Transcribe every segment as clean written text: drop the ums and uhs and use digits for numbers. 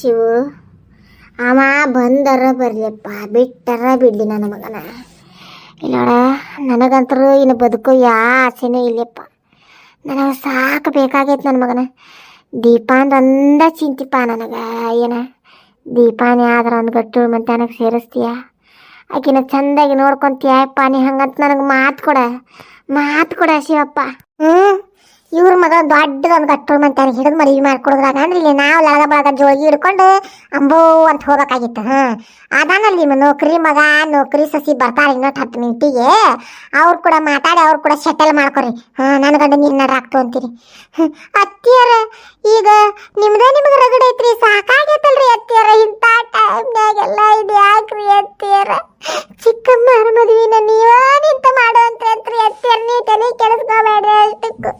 ಶಿವು ಅವ ಬಂದರ ಬರಲಿಯಪ್ಪ, ಬಿಟ್ಟರ ಬಿಡಲಿ ನನ್ನ ಮಗನ. ಇಲ್ಲೋಡ ನನಗಂತರೂ ಇನ್ನು ಬದುಕೋ ಆಸೆನೇ ಇಲ್ಲಪ್ಪ. ನನಗೆ ಸಾಕು ಬೇಕಾಗೈತೆ ನನ್ನ ಮಗನ. ದೀಪಾಂದ ಚಿಂತಿಪ್ಪ ನನಗೆ. ಏನ ದೀಪಾನೇ ಆದ್ರೆ ಒಂದು ಗಟ್ಟು ಮತ್ತೆ ನನಗೆ ಸೇರಿಸ್ತೀಯ, ಆಕಿನ ಚಂದಾಗಿ ನೋಡ್ಕೊಂತೀಯಪ್ಪ. ನೀ ಹಂಗಂತ ನನಗೆ ಮಾತು ಕೊಡ ಶಿವಪ್ಪ. ಇವ್ರ ಮಗ ದೊಡ್ಡದೊಂದು ಗಟ್ಟು ಮಂತಾನೆ ಹಿಡಿದು ಮದುವೆ ಮಾಡ್ಕೊಡಿದ್ರಾಗ ಅಂದ್ರೆ ಇಲ್ಲಿ ನಾವು ಲಳಗ ಬಳಗ ಜೋಗಿ ಹಿಡ್ಕೊಂಡು ಅಂಬೋ ಅಂತ ಹೋಗ್ಬೇಕಾಗಿತ್ತು. ಅದಾನಲ್ಲಿ ನೌಕರಿ ಸಸಿ ಬರ್ತಾರೆ ಇನ್ನೊಟ್ಟು 10 ಮಿನಿಟಿಗೆ. ಅವ್ರು ಕೂಡ ಮಾತಾಡಿ ಅವ್ರು ಕೂಡ ಸೆಟಲ್ ಮಾಡ್ಕೊರಿ. ನನ್ನ ಗಂಡ ನೀರು ಹಾಕ್ತು ಅಂತೀರಿ. ಅತ್ತಿಯರ ಈಗ ನಿಮ್ಗೆ ರಗಡ ಐತ್ರಿ, ಸಾಕಾಗೈತಲ್ರಿ ಅತ್ತಿಯರ. ಇಂಥ ಟೈಮ್ನಾಗೆಲ್ಲ ಇದು ಯಾಕ್ರಿ ಅತ್ತಿಯರ? ಚಿಕ್ಕಮ್ಮರ ಮದುವಿನ ನೀವ ನಿಂತ ಮಾಡುವಂತ್ರಿ ಅಂತ್ರಿ ಅತ್ತಿಯರ. ನೀ ತಲೆ ಕೆಡಿಸ್ಕೋಬೇಡ ಅಷ್ಟಕ್ಕೂ.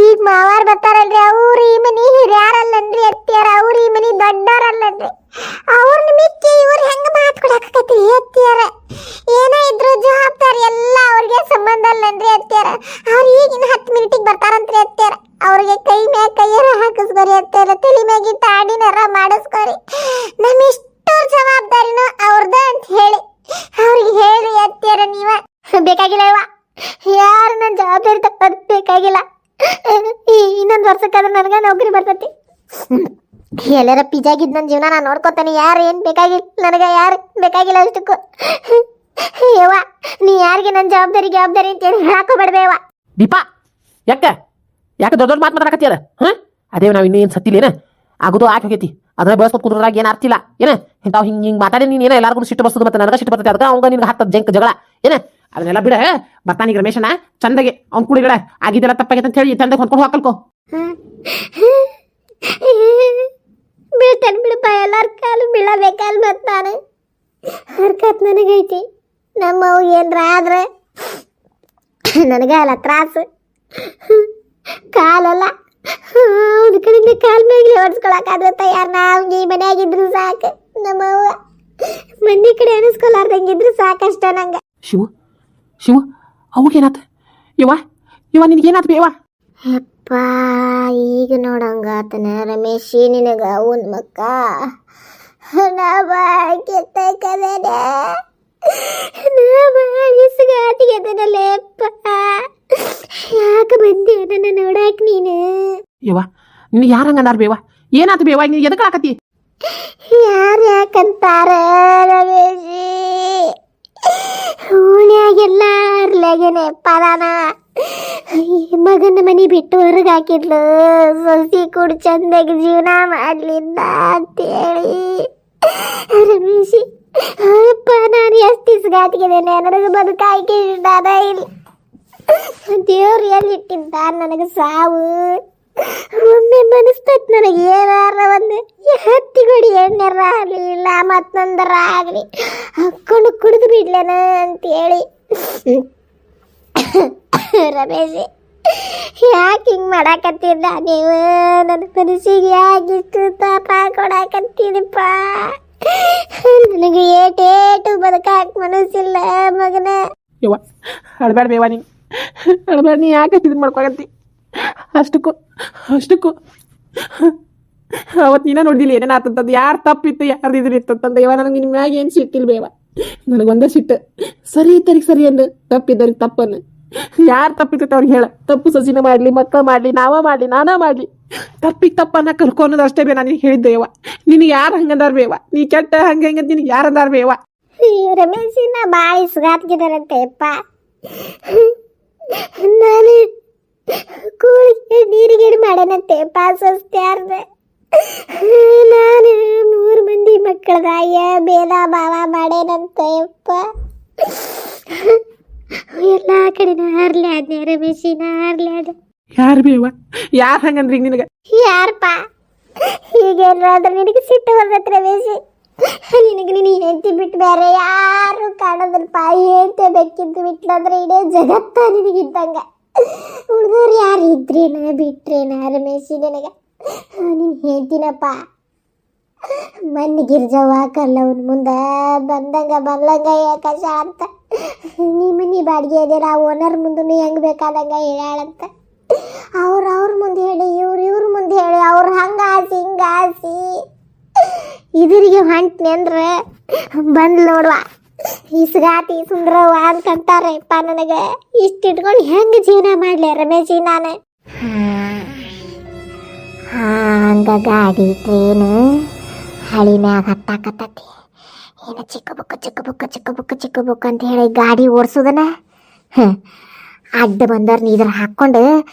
ಈಗ ಮಾವಾರ್ ಬರ್ತಾರಲ್ರಿ, ಅವ್ರು ಈ ಮನಿ ಹಿರಿಯಾರಲ್ಲನ್ರಿ ಅತ್ತಿಯರ, ಅವ್ರು ಈ ಮನಿ ದೊಡ್ಡವರಲ್ಲನ್ರಿ. ಅವ್ರನ್ನ ಮಿಕ್ಕಿ ಇವ್ರು ಹೆಂಗ ಮಾತು ಕೊಡಕತ್ರಿ ಅತ್ತಿಯರ? ಏನೇ ಇದ್ರು ಜವಾಬ್ದಾರಿ ಎಲ್ಲ ಅವ್ರಿಗೆ ಸಂಬಂಧ ಅಲ್ಲನ್ರಿ ಅತ್ತಿಯರ. ಅವ್ರು ಈಗಿನ 10 ಮಿನಿಟಿಗೆ ಬರ್ತಾರಂತ್ರಿ ಅತ್ತಿಯರ. ಅವ್ರಿಗೆ ಕೈ ಮ್ಯಾಗ ಕೈಯರ ಹಾಕಿಸ್ಕೊರಿ ಅತ್ತಿಯರ, ತಲೆ ಮ್ಯಾಗಿ ತಾಡಿನರ ಮಾಡಿಸ್ಕೊರಿ. ನಮ್ಮಿಷ್ಟು ಜವಾಬ್ದಾರಿನೂ ಅವ್ರದ ಅಂತ ಹೇಳಿ ಅವ್ರಿಗೆ ಹೇಳ್ರಿ ಅತ್ತಿಯರ. ನೀವ ಬೇಕಾಗಿಲ್ಲ ಇವ, ಯಾರು ನನ್ನ ಜವಾಬ್ದಾರಿ ತಪ್ಪೋದು ಬೇಕಾಗಿಲ್ಲ. ಇನ್ನೊಂದು ವರ್ಷಕ್ಕಾದ್ರೆ ನನಗೆ ನೌಕರಿ ಬರ್ತೈತಿ. ಎಲ್ಲರ ಪಿಜಾಗಿದ್ದು ನನ್ನ ಜೀವನ ನಾನು ನೋಡ್ಕೊತಾನೆ. ಯಾರು ಏನು ಬೇಕಾಗಿಲ್ಲ ನನಗೆ, ಯಾರು ಬೇಕಾಗಿಲ್ಲ ಅಷ್ಟಕ್ಕೂ. ಯವ್ವ ನೀ ಯಾರಿಗೆ ನನ್ನ ಜವಾಬ್ದಾರಿ ಅಂತೇಳಿ ಹೇಳಾಕೋಬೇಡಬೇವ. ದೀಪಾ ಯಾಕೆ ದೊಡ್ಡ ಮಾತು ಮಾತಾಡಕತ್ತೀರ? ಅದೇ ನಾವು ಇನ್ನೇನು ಸತ್ತಿಲ್ಲೇನ? ಆಗೋದು ಆಕೆ ಹೋಗೈತಿ, ಅದನ್ನ ಬೆಳೆಸ್ಕೊತ ಕುದ್ರಾಗ ಏನು ಅರ್ತಿಲ್ಲ ಏನ? ಇಂಥವು ಹಿಂಗೆ ಮಾತಾಡಿ ನೀನು ಏನೋ ಎಲ್ಲರಿಗೂ ಸಿಟ್ಟು ಬರ್ತದೆ, ಮತ್ತೆ ನನಗೆ ಸಿಟ್ಟು ಬರ್ತದೆ. ಅದಕ್ಕೆ ಅವಂಗ ನಿನ್ಗೆ 10 ಜಂಕ್ ಜಗಳ ಏನ? ಅದನ್ನೆಲ್ಲ ಬಿಡ. ಬರ್ತಾನೀಗ ರಮೇಶನ ಚಂದಗೆ ಅವ್ನ ಕುಡಿಗಳ ಆಗಿದ್ದೆಲ್ಲ ತಪ್ಪಾಗೈತೆ ಅಂತ ಹೇಳಿ ಚಂದಗೆ ಹೊಂದ್ಕೊಂಡು ಹಾಕಲ್ಕೋ. ಬೀಳ್ತಾನೆ ಬಿಡಪ್ಪ, ಎಲ್ಲರ ಕಾಲು ಬೀಳಬೇಕಲ್ಲ. ಮತ್ತು ನಾನು ಹರ್ಕತ್ ನನಗೈತಿ. ನಮ್ಮವು ಏನರ ಆದ್ರೆ ನನಗೆ ಅಲ್ಲ ತ್ರಾಸು. ಕಾಲಲ್ಲ ಒಂದು ಕಡೆಯಿಂದ ಕಾಲು ಮೇಲೆ ಹೊಡ್ಸ್ಕೊಳಕ್ಕಾದ್ರೆ ತಯಾರು. ನಾವು ಈ ಮನೆಯಾಗಿದ್ರು ಸಾಕು. ನಮ್ಮವ್ವ ಮಂದಿ ಕಡೆ ಅನಿಸ್ಕೊಲಾರ್ದಂಗಿದ್ರು ಸಾಕಷ್ಟ ನಂಗೆ. ಶಿವು ಅವಾಗೇನಾತ? ಇವ ನಿನಗೇನಾತ ಬೇವ? ಯಪ್ಪ ಈಗ ನೋಡಂಗಾತನ ರಮೇಶ್ ನಿನಗ ಅವನ ಮಕ್ಕ. ನಾ ಬಾಳ್ಕಿರ್ತಕ್ಕದೇನ, ನಾ ಬಾಳಿಸ್ಗಾಟಿಗೆದನಲ್ಲೇಪ್ಪ. ಯಾಕೆ ಬಂದೆ ನನ್ನ ನೋಡಾಕ್ ನೀನು? ನಿನಗೆ ಯಾರು ಹಂಗಂದಾರ ಬೇವ? ಏನಾತ ಬೇವ? ನೀನು ಎದಕ್ಕೆ ಹಾಕತಿ? ಯಾರು ಯಾಕಂತಾರ ರಮೇಶಿ? ಓಣ್ಯಾಗೆಲ್ಲ ಅರ್ಲಾಗೇನೆ ಪದಾನ. ಮಗನ ಮನೆ ಬಿಟ್ಟು ಹೊರಗೆ ಹಾಕಿದ್ಲು, ಸೊಸಿ ಕೂಡ ಚಂದಾಗಿ ಜೀವನ ಮಾಡ್ಲಿಲ್ಲ ಅಂತೇಳಿ. ರಮೇಶಿ ಅಪ್ಪ ನಾನು ಎಷ್ಟು ಇಸ್ಗಾಟಿಗೆದೇನೆ, ನನಗೆ ಬದುಕಾಯ್ಕೆ ಇದ್ದಾನ ಇಲ್ಲ. ದೇವ್ರು ಎಲ್ಲಿಟ್ಟಿದ್ದ ನನಗೆ ಸಾವು? ಒಮ್ಮೆ ಮನಸ್ತೈತ್ ನನಗೆ ಏನಾರ ಒಂದು ಹತ್ತಿಗೊಡಿ ಎಣ್ಣೆರ ಆಗಲಿಲ್ಲ ಮತ್ತೊಂದರ ಆಗಲಿ ಹಾಕ್ಕೊಂಡು ಕುಡಿದು ಬಿಡ್ಲೇನ ಅಂತೇಳಿ. ರಮೇಶ್ ಯಾಕೆ ಹಿಂಗೆ ಮಾಡಾಕತ್ತಿದ್ದ ನೀವು? ನನ್ನ ಮನಸ್ಸಿಗೆ ಯಾಕಿಷ್ಟು ತಾಪ ಕೊಡಾಕತ್ತಿದಪ್ಪ? ನನಗೆ ಏಟೇಟು ಬದುಕಾಕ ಮನಸ್ಸಿಲ್ಲ ಮಗನ. ಅಳ್ಬೇಡ ಬೇವ, ನೀನು ಅಳ್ಬೇಡ. ನೀ ಯಾಕೆ ಇದು ಮಾಡ್ಕೊಳತ್ತಿ? ಅಷ್ಟಕ್ಕೂ ಅವತ್ತು ನೀನ ನೋಡಿಲ್ಲ ಏನೇನು ಆತಂತಂದು, ಯಾರು ತಪ್ಪಿತ್ತು ಯಾರ್ದು ಇದ್ರ ಇತ್ತಂತಂದ. ಇವ ನನಗೆ ನಿನ್ನ ಮ್ಯಾಗ ಏನು ಸಿಟ್ಟಿಲ್ಲ ಬೇವ, ನನಗೊಂದೇ ಸಿಟ್ಟು. ಸರಿ ಇದ್ದರಿಗೆ ಸರಿ ಅಂದು, ತಪ್ಪಿದ್ದರಿಗೆ ತಪ್ಪನ್ನು. ಯಾರು ತಪ್ಪಿತ್ತು ಅವ್ರಿಗೆ ಹೇಳ. ತಪ್ಪು ಸಸಿನ ಮಾಡಲಿ, ಮಕ್ಕಳು ಮಾಡಲಿ, ನಾವ ಮಾಡಲಿ, ನಾನಾ ಮಾಡಲಿ, ತಪ್ಪಿಗೆ ತಪ್ಪನ್ನ ಕಲ್ಕೊ ಅನ್ನೋದು ಅಷ್ಟೇ ಬೇ. ನಾನು ಹೇಳಿದ್ದೆ ಯವ್ವ, ನಿನಗೆ ಯಾರು ಹಂಗಂದಾರ ಬೇವ? ನೀ ಕೆಟ್ಟ ಹಂಗೆ ನಿನಗೆ ಯಾರು ಅಂದಾರ ಬೇವ? ರಮೇಶಿನ ಭಾಳ ಇಸ್ಗಾತ್ಗಿದಾರಂತೆಪ್ಪ. ನಾನು ಕೂಳಿಗೆ ನೀರಿಗೇಡು ಮಾಡೇನಂತೆ ಪಾಸಸ್ತ್ಯಾರ್ದ. ನಾನು 3 ಮಂದಿ ಮಕ್ಕಳದಾಯ ಭೇದ ಭಾವ ಮಾಡೇನಂತೆಪ್ಪ. ಎಲ್ಲ ಕಡೆನ ಹರ್ಲಿ ಆದ್ನೆ ರಮೇಶಿನ ಹರ್ಲಿ ಆದ. ಯಾರು ಬೇವ? ಯಾರು ಹಂಗಂದ್ರಿ ನಿನಗೆ? ಯಾರಪ್ಪ? ಹೀಗೇನಾದ್ರೆ ನಿನಗೆ ಸಿಟ್ಟು ಬರ್ತೈತೆ ರಮೇಶಿ. ನಿನಗೆ ನೀನು ಹೆಂಡತಿ ಬಿಟ್ಟು ಬೇರೆ ಯಾರು ಕಾಣೋದಲ್ಪ. ಹೆಂಡತಿ ಬೇಕಿದ್ದು ಬಿಟ್ಲಂದ್ರೆ ಇಡೇ ಜಗತ್ತ ನಿನಗಿದ್ದಂಗ. ಹುಡುಗರು ಯಾರು ಇದ್ರೇನ ಬಿಟ್ರೇನ ರಮೇಶಿ ನಿನಗೆ? ನೀನು ಹೇಳ್ತೀನಪ್ಪ. ಮಣ್ಣು ಗಿರ್ಜವ್ವ ಕಲ್ಲವನ್ ಮುಂದೆ ಬಂದಂಗ ಬಲ್ಲಂಗ ಯಾಕಶ ಅಂತ. ನೀ ಮನೆ ಬಾಡಿಗೆ ಅದೇನ ಓನರ್ ಮುಂದೂ ಹೆಂಗೆ ಬೇಕಾದಂಗ ಹೇಳಂತ. ಅವ್ರ ಮುಂದೆ ಹೇಳಿ ಇವ್ರ ಮುಂದೆ ಹೇಳಿ ಅವ್ರು ಹಂಗ ಆಸಿ ಹಿಂಗ ಆಸಿ ಇದ್ರಿಗೆ ಹೊಂಟ್ನಿ ಅಂದ್ರೆ ಬಂದ್ ನೋಡುವ ಇಸ್ಗಾತಿ ಸುಂದ್ರವ ಅಂತಂತಾರೆ ಅಪ್ಪ ನನಗೆ. ಇಷ್ಟು ಇಟ್ಕೊಂಡು ಹೆಂಗೆ ಜೀವನ ಮಾಡಲಿ ರಮೇಶಿ ನಾನು? ಹಂಗ ಗಾಡಿ ಟ್ರೇನು ಹಳಿ ಮ್ಯಾಗ ಹತ್ತಾಕತ್ತತಿ. ಏನು ಚಿಕ್ಕ ಬುಕ್ಕ ಚಿಕ್ಕ ಬುಕ್ಕ ಚಿಕ್ಕ ಬುಕ್ಕ ಚಿಕ್ಕ ಬುಕ್ಕ ಅಂತ ಹೇಳಿ ಗಾಡಿ ಓಡಿಸೋದನ ಅಡ್ಡ ಬಂದವ್ರನ್ನ ಇದ್ರ ಹಾಕ್ಕೊಂಡು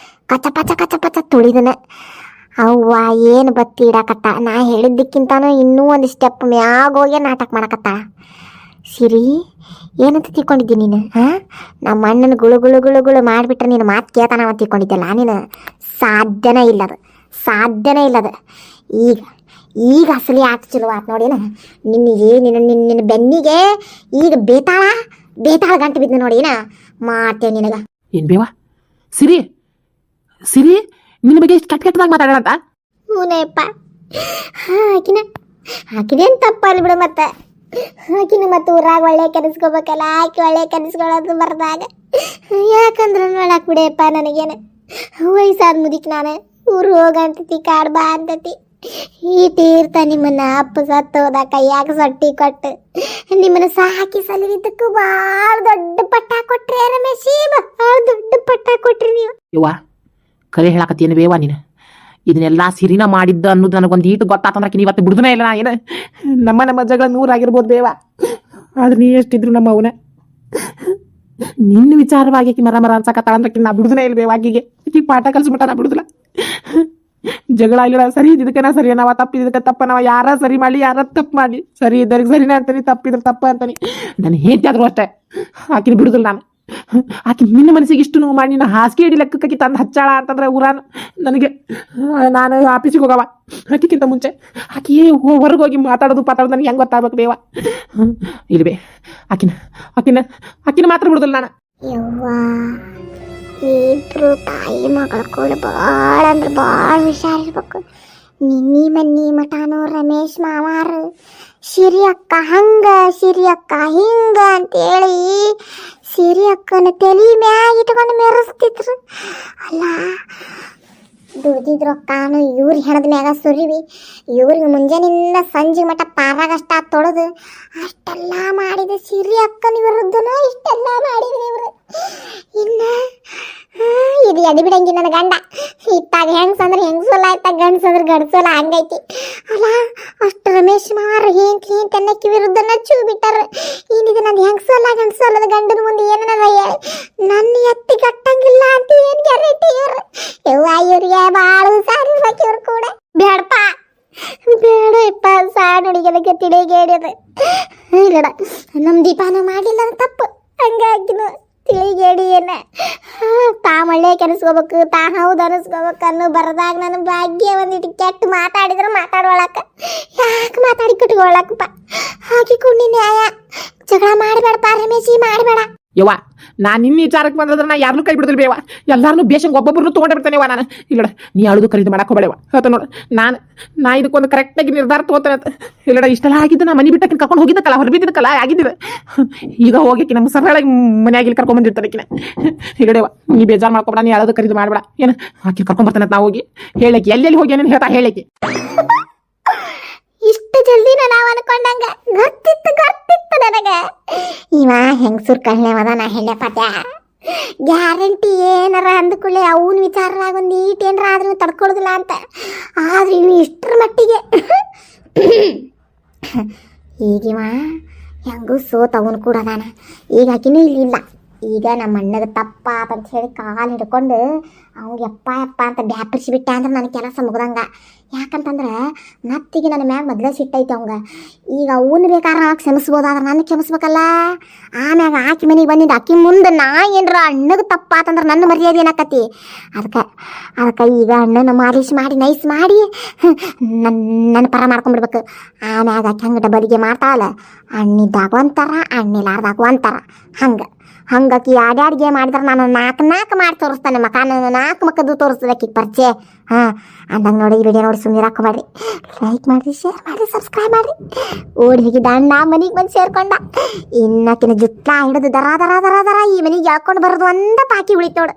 ಕಚ್ಚ ಪಚ್ಚ ಕಚ್ಚ ಪಚ್ಚ ತುಳಿದನ. ಅವ್ವ ಏನು ಬತ್ತಿ ಇಡಾಕತ್ತ. ನಾ ಹೇಳಿದ್ದಕ್ಕಿಂತಾನು ಇನ್ನೂ ಒಂದು ಸ್ಟೆಪ್ ಮ್ಯಾಗ ಹೋಗಿ ನಾಟಕ ಮಾಡಕತ್ತ. ಸಿರಿ ಏನಂತ ತಿಳ್ಕೊಂಡಿದ್ದೀನಿ ನೀನು? ನಮ್ಮ ಅಣ್ಣನ ಗುಳು ಗುಳು ಗುಳು ಗುಳು ಮಾಡಿಬಿಟ್ರೆ ನೀನು ಮಾತು ಕೇಳ್ತಾನವ ತಿಳ್ಕೊಂಡಿದ್ದಲ್ಲ ನೀನು. ಸಾಧ್ಯನೇ ಇಲ್ಲದು, ಸಾಧ್ಯನೇ ಇಲ್ಲದು. ಈಗ ಈಗ ಅಸಲಿ ಆಟ ಚಲೋ ಆತು ನೋಡಿನ. ನಿನ್ನಿಗೆ ನಿನ್ನ ಬೆನ್ನಿಗೆ ಈಗ ಬೇತಾಳ ಗಂಟು ಬಿದ್ದು ನೋಡಿನ ಮಾಡ್ತೇವೆ ನಿನಗ. ಏನ್ ಬೇವಾ ಸಿರಿ ಸಿರಿ ನಿನ್ನ ಬಗ್ಗೆ ಇಷ್ಟು ಕೆಟ್ಟದಾಗ ಮಾತಾಡೋಣ? ಹೂನಪ್ಪ, ಹಾಕಿದೇನು ತಪ್ಪಲ್ಲಿ ಬಿಡು. ಮತ್ತೆ ಆಕಿನ ಮತ್ತೆ ಊರಾಗ ಒಳ್ಳೆ ಕರೆಸ್ಕೋಬೇಕಲ್ಲ, ಆಕಿ ಒಳ್ಳೆ ಕರೆಸ್ಕೊಳ್ಳೋದು ಬರ್ದಾಗ. ಯಾಕಂದ್ರೆ ನೋಡಕ್ ಬಿಡಪ್ಪ, ನನಗೇನು ವಯಸ್ಸಾದ ಮುದಿಕ್ ನಾನು ಊರು ಹೋಗಂತತಿ ಕಾಡ್ ಬಾ ಅಂತತಿ. ಈಟೀರ್ತ ನಿಮ್ಮನ್ನ ಅಪ್ಪ ಸತ್ತು ಹೋದ ಕೈಯಾಗ ಸೊಟ್ಟಿ ಕೊಟ್ಟು ನಿಮ್ಮನ್ನ ಸಾಕಿ ಸಲಿದ್ದಕ್ಕೂ ಭಾಳ ದೊಡ್ಡ ಪಟ್ಟ ಕೊಟ್ರಿ ರಮೇಶಿ, ಭಾಳ ದೊಡ್ಡ ಪಟ್ಟ ಕೊಟ್ರಿ ನೀವು. ಯವ್ವ ಕರೆ ಹೇಳಾಕತ್ತೇನು ಬೇವಾ ನೀನು? ಇದನ್ನೆಲ್ಲ ಸಿರಿನ ಮಾಡಿದ್ದ ಅನ್ನೋದು ನನಗೊಂದು ಈಟು ಗೊತ್ತಾತಂದ್ರೆ ಇವತ್ತು ಬಿಡುದನೇ ಇಲ್ಲ. ಏನು ನಮ್ಮ ಜಗಳ 100 ಆಗಿರ್ಬೋದು ಬೇವ, ಆದ್ರೆ ನೀ ಎಷ್ಟಿದ್ರು ನಮ್ಮ ಅವನ ನಿನ್ನ ವಿಚಾರವಾಗಿ ಆಕಿ ಮರ ಅನ್ಸಕತ್ತಾಳ ಅಂದ್ರೆ ನಾ ಬಿಡುದನೇ ಇಲ್ಲ ಬೇವಾಗಿಗೆ. ಆಕಿ ಪಾಠ ಕಲ್ಸ್ಬಿಟ್ಟ, ನಾ ಬಿಡುದಿಲ್ಲ. ಜಗಳ ಇಲ್ಲ ಸರಿ ಇದಕ್ಕೆ ನಾ ಸರಿ, ನಾವ ತಪ್ಪಿದ್ದಕ್ಕೆ ತಪ್ಪ. ನಾವ ಯಾರ ಸರಿ ಮಾಡಲಿ, ಯಾರ ತಪ್ಪು ಮಾಡಲಿ, ಸರಿ ಇದ್ದವ್ರಿಗೆ ಸರಿನೇ ಅಂತಾನೆ, ತಪ್ಪಿದ್ರೆ ತಪ್ಪ ಅಂತಾನೆ. ನಾನು ಹೇಂತಿ ಆದ್ರೂ ಅಷ್ಟೇ ಆಕಿನ ಬಿಡುದಿಲ್ಲ ನಾನು. ಆಕಿ ನಿನ್ನ ಮನಸ್ಸಿಗೆ ಇಷ್ಟು ನೋವು ಮಾಡಿ ನಿನ್ನ ಹಾಸಿಗೆ ಹಿಡಿ ಲೆಕ್ಕಕ್ಕೆ ತಂದು ಹಚ್ಚಾಳ ಅಂತಂದ್ರೆ ಊರಾನ ನನಗೆ. ನಾನು ಆಫೀಸಿಗೆ ಹೋಗವ ಆಕಿಕ್ಕಿಂತ ಮುಂಚೆ ಆಕಿ ಹೊರಗೆ ಹೋಗಿ ಮಾತಾಡೋದು ನನಗೆ ಹೆಂಗೆ ಗೊತ್ತಾಗ್ಬೇಕು ಬೇವ. ಇಲ್ವೇ ಆಕಿನ ಆಕಿನ ಆಕಿನ ಮಾತ್ರ ಬಿಡುದಿಲ್ಲ ನಾನು. ಯವ್ವ ಇಬ್ರು ತಾಯಿ ಮಗಳ ಕೂಡ ಭಾಳ ಅಂದ್ರೆ ಭಾಳ ಹುಷಾರಿರ್ಬೇಕು. ನಿನ್ನಿ ಮನ್ನಿ ಮಠಾನು ರಮೇಶ್ ಮಾವಾರು ಸಿರಿ ಅಕ್ಕ ಹಂಗ ಸಿರಿ ಅಕ್ಕ ಹಿಂಗ ಅಂತೇಳಿ ಸಿರಿ ಅಕ್ಕನ ತಲೆ ಮ್ಯಾಗ ಇಟ್ಕೊಂಡು ಮೆರೆಸ್ತಿದ್ರು. ಅಲ್ಲ ದುಡ್ದಿದ್ರು ಅಕ್ಕನು ಇವ್ರ ಹೆಣದ ಮ್ಯಾಗ ಸುರಿವಿ, ಇವ್ರಿಗೆ ಮುಂಜಾನಿಂದ ಸಂಜೆ ಮಠ ಪಾರಾಗಷ್ಟ ತೊಳೆದು ಅಷ್ಟೆಲ್ಲ ಮಾಡಿದ ಸಿರಿ ಅಕ್ಕನ ವಿರುದ್ಧನ ಇಷ್ಟೆಲ್ಲ ಮಾಡಿದ್ರು ಇವರು. ಇನ್ನ ಇದು ಎದಿ ಬಿಡಂಗಿ ನನ್ನ ಗಂಡ. ಇತ್ತಾಗ ಹೆಂಗ್ಸಂದ್ರೆ ಹೆಂಗಸೋಲ್ಲ, ಇತ್ತಾಗ ಗಂಡಸಂದ್ರೆ ಗಂಡಸೋಲ್ಲ, ಹಂಗೈತಿ ಅಲ್ಲ. ಅಷ್ಟು ರಮೇಶ್ ಮಾರು ಹೇಂತಿ ಅನ್ನಕ್ಕೆ ವಿರುದ್ಧ ನಚ್ಚು ಬಿಟ್ಟಾರ. ಏನಿದೆ ನಂದು ಹೆಂಗಸೋಲ್ಲ ಗಂಡಸೋಲ್ಲದ ಗಂಡನ ಮುಂದೆ ಏನನ್ನ ಹೇಳಿ ನನ್ನ ಎತ್ತಿ ಕಟ್ಟಂಗಿಲ್ಲ ಅಂತ ಏನು ಗ್ಯಾರಂಟಿ ಇವ್ರು? ಯವ್ವ ಇವ್ರಿಗೆ ಭಾಳ ಸಾರಿ ಇವ್ರು ಕೂಡ ಬೇಡಪ್ಪ, ಬೇಡ ಇಪ್ಪ ಸಾಡು ಹುಡುಗಿದಕ್ಕೆ ತಿಳಿಗೇಡಿയത്. ಇಲ್ಲಡ ನಮ್ಮ ದೀಪಾನ ಮಾಡಿಲ್ಲ ತಪ್ಪು, ಹಂಗಾಗಿನು ತಿಳಿಗೇಡಿ ಏನ ತಾ ಒಳ್ಳೆ ಕೆನಿಸ್ಕೋಬೇಕು, ತಾ ಹೌದು ಅನಿಸ್ಕೋಬೇಕು ಅನ್ನೋ ಬರದಾಗ ನನ್ನ ಭಾಗ್ಯ ಒಂದಿಟ್ಟು ಕೆಟ್ಟ ಮಾತಾಡಿದ್ರೆ ಮಾತಾಡೋಳಕ್ಕ. ಯಾಕೆ ಮಾತಾಡಿ ಕಟ್ಕೊಳ್ಳಕ್ಕಪ್ಪ? ಹಾಕಿಕೊಂಡು ನ್ಯಾಯ ಜಗಳ ಮಾಡಬೇಡಪ್ಪ ರಮೇಶಿ, ಮಾಡಬೇಡ. ಯವ್ವ ನಾನು ನಿನ್ನ ವಿಚಾರಕ್ಕೆ ಬಂದ್ರೆ ನಾ ಯಾರನ್ನೂ ಕೈ ಬಿಡದಿಲ್ಲ ಬೇವ. ಎಲ್ಲಾರನ್ನೂ ಬೇಷಂಗೆ ಒಬ್ಬೊಬ್ಬರನ್ನು ತೊಗೊಂಡೆ ಬಿಡ್ತಾನೆವ ನಾನು. ಇಲ್ಲಡ ನೀ ಅಳುದು ಖರೀದಿ ಮಾಡಕ್ಕೆ ಹೋಗಬೇಡವ. ಹೇಳ್ತ ನೋಡು ನಾ ಇದಕ್ಕೊಂದು ಕರೆಕ್ಟಾಗಿ ನಿರ್ಧಾರ ತೊಗೋತೇನೆ ಅಂತ. ಇಲ್ಲಡ ಇಷ್ಟೆಲ್ಲ ಆಗಿದ್ದು ನಾ ಮನೆ ಬಿಟ್ಟಕ್ಕೆ ಕರ್ಕೊಂಡು ಹೋಗಿದ್ದಕ್ಕಲ್ಲ, ಹೊರಬಿದ್ದಿದ್ದಕ್ಕಲ್ಲ ಆಗಿದ್ದಿದೆ. ಈಗ ಹೋಗಕ್ಕೆ ನಮ್ಮ ಸರಳಾಗಿ ಮನೆಯಾಗಿ ಕರ್ಕೊಂಡ್ ಬಂದಿರ್ತಾರಕಿನ. ಇಲ್ಲಡೇವ ನೀ ಬೇಜಾರು ಮಾಡ್ಕೊಬೇಡ, ನೀ ಅಳುದು ಖರೀದಿ ಮಾಡಬೇಡ. ಏನು ಆಕಿ ಕರ್ಕೊಂಡ್ ಬರ್ತಾನೆ ನಾ ಹೋಗಿ ಹೇಳಕ್ಕೆ ಎಲ್ಲೆಲ್ಲಿ ಹೋಗಿ ಏನೇನು ಹೇಳ್ತಾ ಹೇಳಕ್ಕೆ. ಇಷ್ಟು ಜಲ್ದಿ ನಾವು ಅನ್ಕೊಂಡಂಗ ಗೊತ್ತಿತ್ತು ನನಗೆ. ಇವ ಹೆಂಗಸೂರ್ ಕಳ್ಳೆವದ ನಾ ಹೆಣ್ಣೆ ಪಟ್ಯ ಗ್ಯಾರಂಟಿ ಏನಾರ ಅಂದ್ಕೊಳ್ಳಿ ಅವನ ವಿಚಾರದಾಗ ಒಂದು ಈಟೇನಾರ ಆದ್ರೂ ತಡ್ಕೊಳ್ಳೋದಿಲ್ಲ ಅಂತ. ಆದ್ರೆ ಇವು ಇಷ್ಟರ ಮಟ್ಟಿಗೆ ಈಗಿವ ಹೆಂಗೂ ಸೋತ್ ಅವನು ಕೂಡ ಅದಾನ. ಈಗ ಆಕಿನೂ ಇಲ್ಲ. ಈಗ ನಮ್ಮ ಅಣ್ಣಗೆ ತಪ್ಪ ಅಂತ ಹೇಳಿ ಕಾಲು ಹಿಡ್ಕೊಂಡು ಅವ್ಗೆ ಯಪ್ಪ ಅಂತ ಬ್ಯಾಪರಿಸಿಬಿಟ್ಟ ಅಂದ್ರೆ ನನ್ನ ಕೆಲಸ ಮುಗ್ದಂಗ. ಯಾಕಂತಂದ್ರೆ ಮತ್ತೀಗ ನನ್ನ ಮ್ಯಾಗ ಮೊದಲೇ ಸಿಟ್ಟೈತೆ ಅವಂಗ. ಈಗ ಅವನು ಬೇಕಾದ್ರೆ ನಾವು ಕ್ಷಮಿಸ್ಬೋದಾದ್ರೆ ನನ್ನ ಕ್ಷಮಿಸ್ಬೇಕಲ್ಲ. ಆಮ್ಯಾಗ ಆಕಿ ಮನೆಗೆ ಬಂದಿದ್ದು ಆಕಿ ಮುಂದೆ ನಾ ಏನರ ಅಣ್ಣಗೆ ತಪ್ಪಾತಂದ್ರೆ ನನ್ನ ಮರ್ಯಾದೆ ಏನಾಕತಿ. ಅದಕ್ಕೆ ಈಗ ಅಣ್ಣನ ಮಾಲಿಶ್ ಮಾಡಿ ನೈಸ್ ಮಾಡಿ ನನ್ನ ಪರ ಮಾಡ್ಕೊಂಡ್ಬಿಡ್ಬೇಕು. ಆಮ್ಯಾಗ ಆಕಿ ಹಂಗೆ ಡಬಲಿಗೆ ಮಾಡ್ತಾವಲ್ಲ, ಅಣ್ಣಿದ್ದಾಗ ಒಂಥರ ಅಣ್ಣಿಲಾರ್ದಾಗ ಒಂಥರ ಹಂಗಾಕಿ ಆಡ್ಯಾಡ್ಗೆ ಮಾಡಿದ್ರೆ ನಾನು ನಾಲ್ಕು ಮಾಡಿ ತೋರಿಸ್ತಾನೆ ಮಕ. ನಾನು 4 ಮಕ್ಕದ್ದು ತೋರಿಸ್ತದೆ ಆಕಿಗೆ ಪರಿಚಯ. ಅಂದಂಗೆ ನೋಡಿ ಈ ವಿಡಿಯೋ ನೋಡಿ ಸುಮ್ಮನೆ ಹಾಕೋಬೇಡ್ರಿ. ಲೈಕ್ ಮಾಡಿರಿ, ಶೇರ್ ಮಾಡಿರಿ, ಸಬ್ಸ್ಕ್ರೈಬ್ ಮಾಡಿರಿ. ಓಡಿ ಹೋಗಿದ್ದ ಅಣ್ಣ ಮನೆಗೆ ಬಂದು ಸೇರ್ಕೊಂಡ. ಇನ್ನಕಿನ ಜುಟ್ಲ ಹಿಡಿದು ದರ ಈ ಮನೆಗೆ ಹಾಕೊಂಡು ಬರೋದು ಒಂದ ಪಾಕಿ ಉಳಿತೋಡು.